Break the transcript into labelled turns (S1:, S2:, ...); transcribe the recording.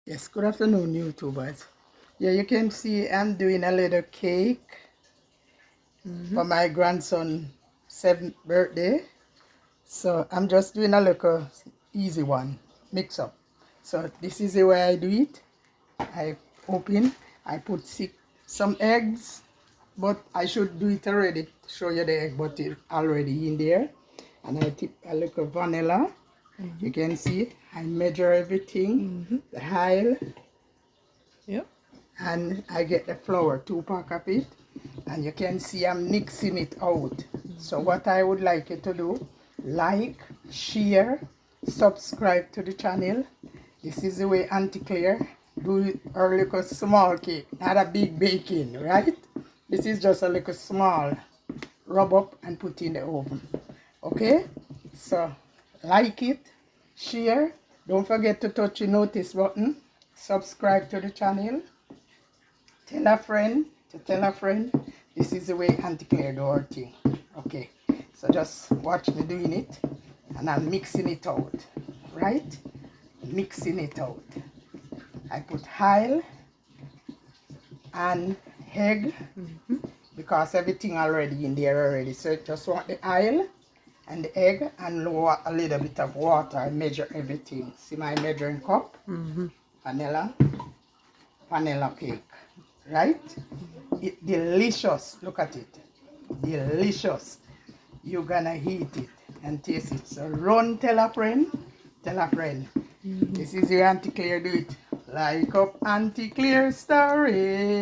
S1: Yes, good afternoon, YouTubers. Yeah, you can see I'm doing a little cake for my grandson's 7th birthday. So I'm just doing a little easy one, mix up. So this is the way I do it. I open, I put some eggs, but I should do it already to show you the egg, but it's already in there. And I tip a little vanilla. You can see I measure everything, the aisle.
S2: Yep.
S1: And I get the flour, 2 pack of it, and you can see I'm mixing it out. So what I would like you to do, like, share, subscribe to the channel. This is the way Aunty Clair do her little small cake, not a big baking, right? This is just a little small, rub up and put in the oven. Okay, so like it, share, don't forget to touch the notice button, subscribe to the channel. Tell a friend to tell a friend. This is the way Aunty Clair do her thing. Okay, so just watch me doing it, and I'm mixing it out, right? Mixing it out. I put oil and egg because everything already in there already. So I just want the oil and the egg and a little bit of water. I measure everything. See my measuring cup? Vanilla cake. Right? It delicious. Look at it. Delicious. You're gonna eat it and taste it. So run, tell a friend. Tell a friend. This is your Aunty Clair do it. Like up Aunty Clair story.